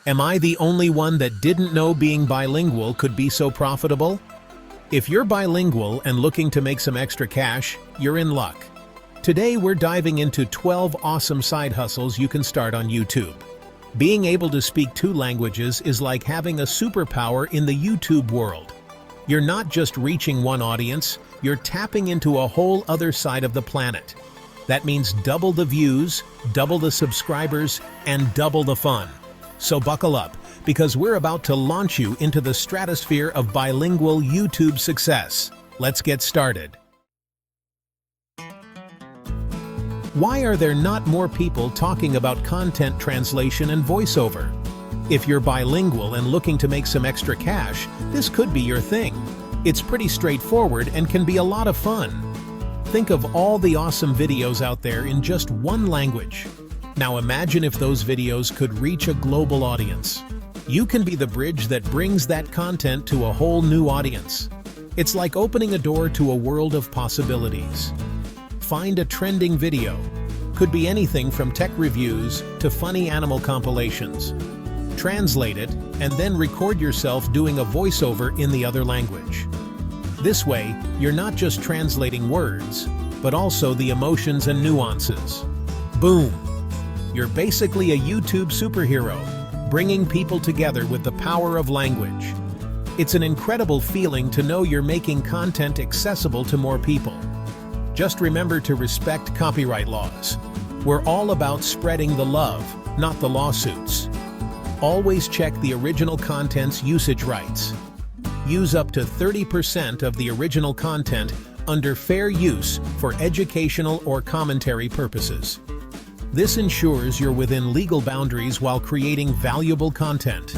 Am I the only one that didn't know being bilingual could be so profitable? If you're bilingual and looking to make some extra cash, you're in luck. Today we're diving into 12 awesome side hustles you can start on YouTube. Being able to speak 2 languages is like having a superpower in the YouTube world. You're not just reaching one audience, you're tapping into a whole other side of the planet. That means double the views, double the subscribers, and double the fun. So buckle up, because we're about to launch you into the stratosphere of bilingual YouTube success. Let's get started. Why are there not more people talking about content translation and voiceover? If you're bilingual and looking to make some extra cash, this could be your thing. It's pretty straightforward and can be a lot of fun. Think of all the awesome videos out there in just one language. Now imagine if those videos could reach a global audience. You can be the bridge that brings that content to a whole new audience. It's like opening a door to a world of possibilities. Find a trending video. Could be anything from tech reviews to funny animal compilations. Translate it, and then record yourself doing a voiceover in the other language. This way, you're not just translating words, but also the emotions and nuances. Boom! You're basically a YouTube superhero, bringing people together with the power of language. It's an incredible feeling to know you're making content accessible to more people. Just remember to respect copyright laws. We're all about spreading the love, not the lawsuits. Always check the original content's usage rights. Use up to 30% of the original content under fair use for educational or commentary purposes. This ensures you're within legal boundaries while creating valuable content.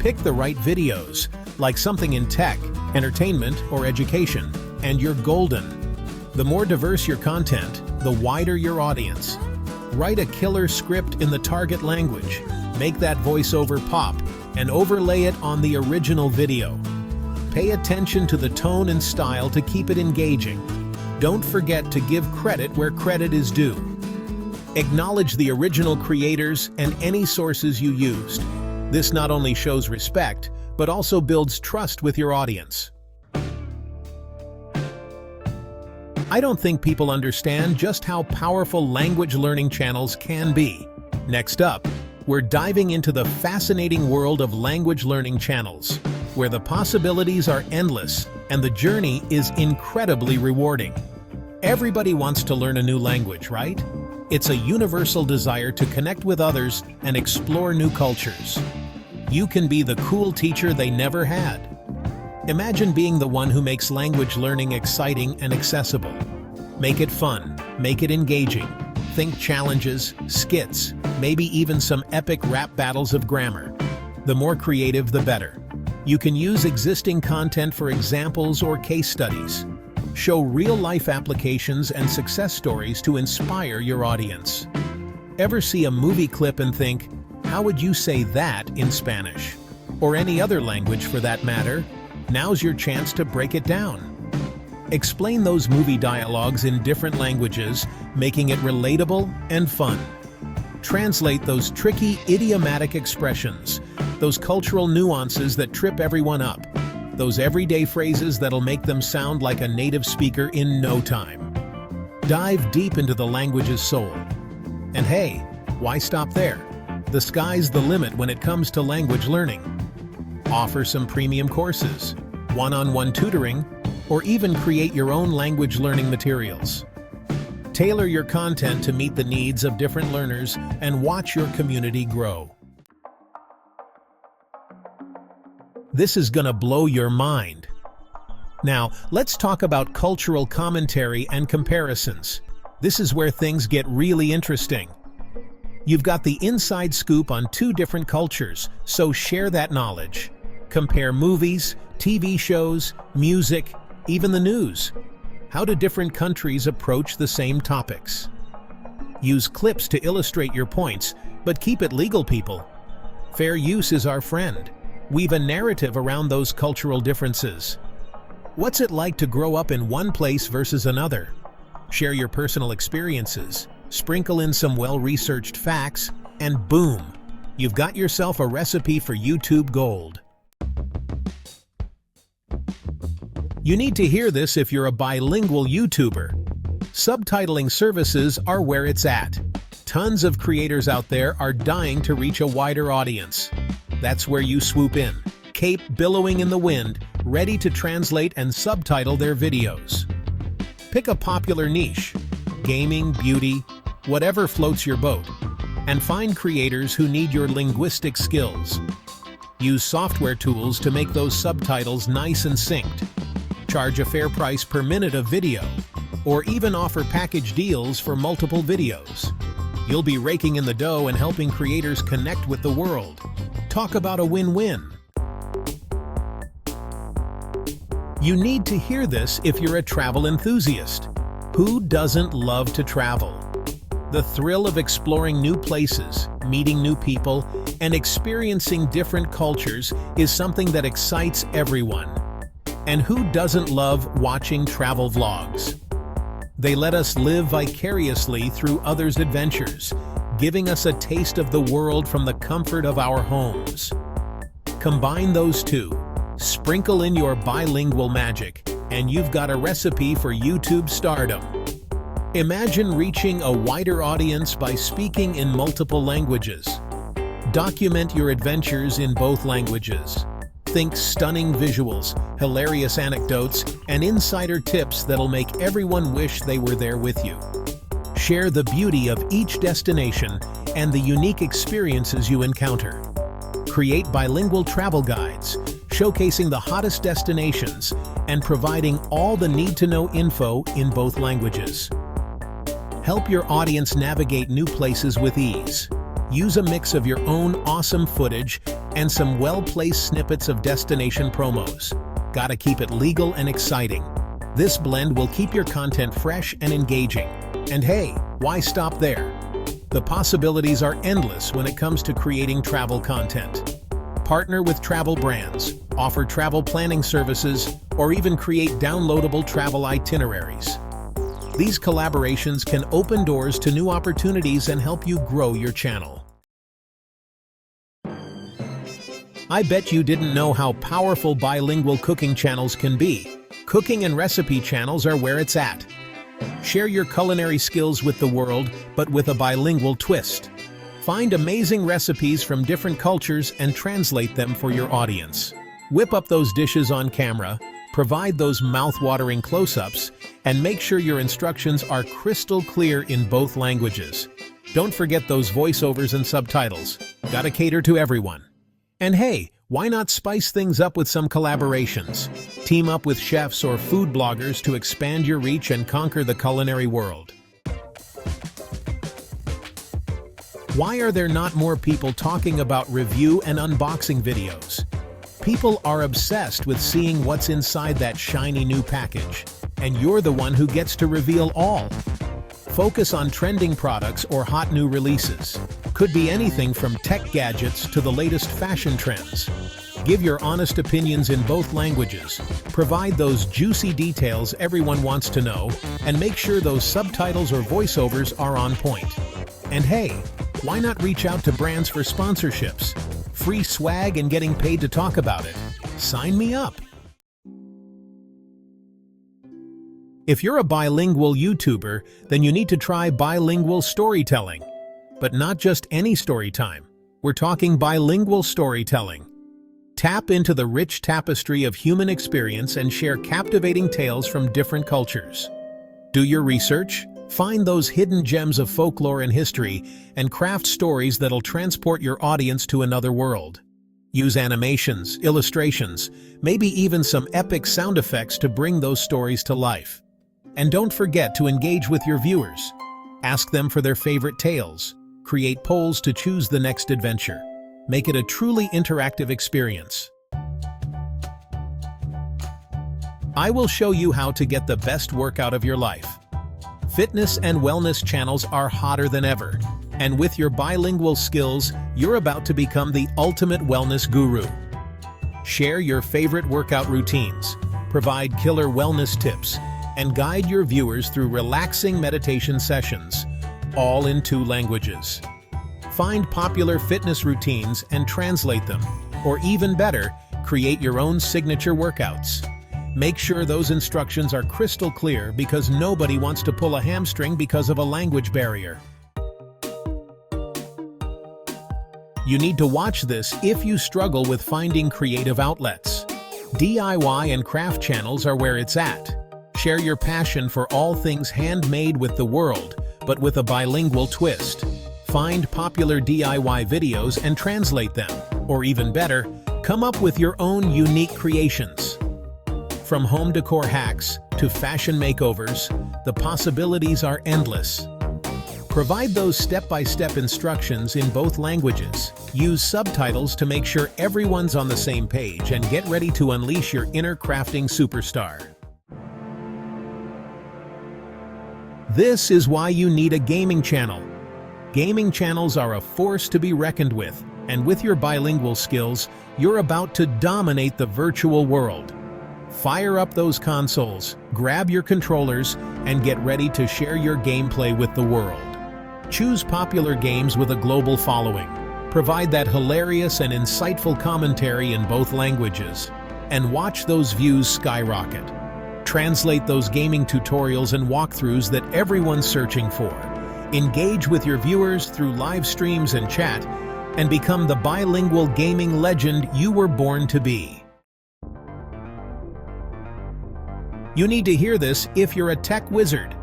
Pick the right videos, like something in tech, entertainment, or education, and you're golden. The more diverse your content, the wider your audience. Write a killer script in the target language, make that voiceover pop, and overlay it on the original video. Pay attention to the tone and style to keep it engaging. Don't forget to give credit where credit is due. Acknowledge the original creators and any sources you used. This not only shows respect, but also builds trust with your audience. I don't think people understand just how powerful language learning channels can be. Next up, we're diving into the fascinating world of language learning channels, where the possibilities are endless and the journey is incredibly rewarding. Everybody wants to learn a new language, right? It's a universal desire to connect with others and explore new cultures. You can be the cool teacher they never had. Imagine being the one who makes language learning exciting and accessible. Make it fun, make it engaging. Think challenges, skits, maybe even some epic rap battles of grammar. The more creative, the better. You can use existing content for examples or case studies. Show real-life applications and success stories to inspire your audience. Ever see a movie clip and think, how would you say that in Spanish? Or any other language for that matter? Now's your chance to break it down. Explain those movie dialogues in different languages, making it relatable and fun. Translate those tricky idiomatic expressions, those cultural nuances that trip everyone up. Those everyday phrases that'll make them sound like a native speaker in no time. Dive deep into the language's soul. And hey, why stop there? The sky's the limit when it comes to language learning. Offer some premium courses, one-on-one tutoring, or even create your own language learning materials. Tailor your content to meet the needs of different learners and watch your community grow. This is gonna blow your mind. Now, let's talk about cultural commentary and comparisons. This is where things get really interesting. You've got the inside scoop on 2 different cultures, so share that knowledge. Compare movies, TV shows, music, even the news. How do different countries approach the same topics? Use clips to illustrate your points, but keep it legal, people. Fair use is our friend. Weave a narrative around those cultural differences. What's it like to grow up in one place versus another? Share your personal experiences, sprinkle in some well-researched facts, and boom! You've got yourself a recipe for YouTube gold. You need to hear this if you're a bilingual YouTuber. Subtitling services are where it's at. Tons of creators out there are dying to reach a wider audience. That's where you swoop in, cape billowing in the wind, ready to translate and subtitle their videos. Pick a popular niche, gaming, beauty, whatever floats your boat, and find creators who need your linguistic skills. Use software tools to make those subtitles nice and synced. Charge a fair price per minute of video, or even offer package deals for multiple videos. You'll be raking in the dough and helping creators connect with the world. Talk about a win-win. You need to hear this if you're a travel enthusiast. Who doesn't love to travel? The thrill of exploring new places, meeting new people, and experiencing different cultures is something that excites everyone. And who doesn't love watching travel vlogs? They let us live vicariously through others' adventures, giving us a taste of the world from the comfort of our homes. Combine those two, sprinkle in your bilingual magic, and you've got a recipe for YouTube stardom. Imagine reaching a wider audience by speaking in multiple languages. Document your adventures in both languages. Think stunning visuals, hilarious anecdotes, and insider tips that'll make everyone wish they were there with you. Share the beauty of each destination and the unique experiences you encounter. Create bilingual travel guides, showcasing the hottest destinations and providing all the need-to-know info in both languages. Help your audience navigate new places with ease. Use a mix of your own awesome footage and some well-placed snippets of destination promos. Gotta keep it legal and exciting. This blend will keep your content fresh and engaging. And hey, why stop there? The possibilities are endless when it comes to creating travel content. Partner with travel brands, offer travel planning services, or even create downloadable travel itineraries. These collaborations can open doors to new opportunities and help you grow your channel. I bet you didn't know how powerful bilingual cooking channels can be. Cooking and recipe channels are where it's at. Share your culinary skills with the world, but with a bilingual twist. Find amazing recipes from different cultures and translate them for your audience. Whip up those dishes on camera, provide those mouth-watering close-ups, and make sure your instructions are crystal clear in both languages. Don't forget those voiceovers and subtitles. Gotta cater to everyone. And hey, why not spice things up with some collaborations? Team up with chefs or food bloggers to expand your reach and conquer the culinary world. Why are there not more people talking about review and unboxing videos? People are obsessed with seeing what's inside that shiny new package, and you're the one who gets to reveal all. Focus on trending products or hot new releases. Could be anything from tech gadgets to the latest fashion trends. Give your honest opinions in both languages. Provide those juicy details everyone wants to know, and make sure those subtitles or voiceovers are on point. And hey, why not reach out to brands for sponsorships? Free swag and getting paid to talk about it. Sign me up! If you're a bilingual YouTuber, then you need to try bilingual storytelling. But not just any story time. We're talking bilingual storytelling. Tap into the rich tapestry of human experience and share captivating tales from different cultures. Do your research, find those hidden gems of folklore and history, and craft stories that'll transport your audience to another world. Use animations, illustrations, maybe even some epic sound effects to bring those stories to life. And don't forget to engage with your viewers. Ask them for their favorite tales. Create polls to choose the next adventure. Make it a truly interactive experience. I will show you how to get the best workout of your life. Fitness and wellness channels are hotter than ever, and with your bilingual skills, you're about to become the ultimate wellness guru. Share your favorite workout routines, provide killer wellness tips, and guide your viewers through relaxing meditation sessions, all in 2 languages. Find popular fitness routines and translate them. Or even better, create your own signature workouts. Make sure those instructions are crystal clear because nobody wants to pull a hamstring because of a language barrier. You need to watch this if you struggle with finding creative outlets. DIY and craft channels are where it's at. Share your passion for all things handmade with the world, but with a bilingual twist. Find popular DIY videos and translate them. Or even better, come up with your own unique creations. From home decor hacks to fashion makeovers, the possibilities are endless. Provide those step-by-step instructions in both languages. Use subtitles to make sure everyone's on the same page and get ready to unleash your inner crafting superstar. This is why you need a gaming channel. Gaming channels are a force to be reckoned with, and with your bilingual skills, you're about to dominate the virtual world. Fire up those consoles, grab your controllers, and get ready to share your gameplay with the world. Choose popular games with a global following. Provide that hilarious and insightful commentary in both languages, and watch those views skyrocket. Translate those gaming tutorials and walkthroughs that everyone's searching for. Engage with your viewers through live streams and chat, and become the bilingual gaming legend you were born to be. You need to hear this if you're a tech wizard.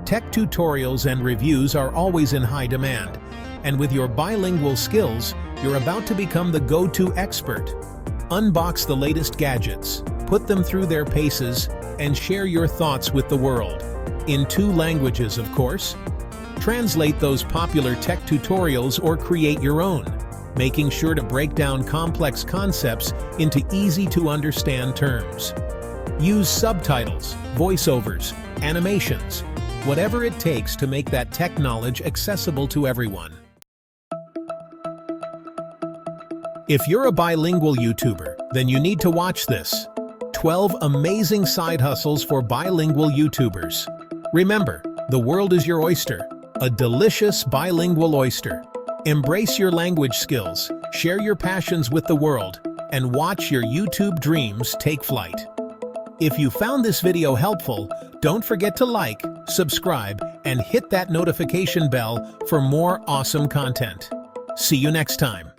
Tech tutorials and reviews are always in high demand, and with your bilingual skills, you're about to become the go-to expert. Unbox the latest gadgets, put them through their paces, and share your thoughts with the world. In 2 languages, of course. Translate those popular tech tutorials or create your own, making sure to break down complex concepts into easy-to-understand terms. Use subtitles, voiceovers, animations, whatever it takes to make that tech knowledge accessible to everyone. If you're a bilingual YouTuber, then you need to watch this. 12 amazing side hustles for bilingual YouTubers. Remember, the world is your oyster, a delicious bilingual oyster. Embrace your language skills, share your passions with the world, and watch your YouTube dreams take flight. If you found this video helpful, don't forget to like, subscribe, and hit that notification bell for more awesome content. See you next time.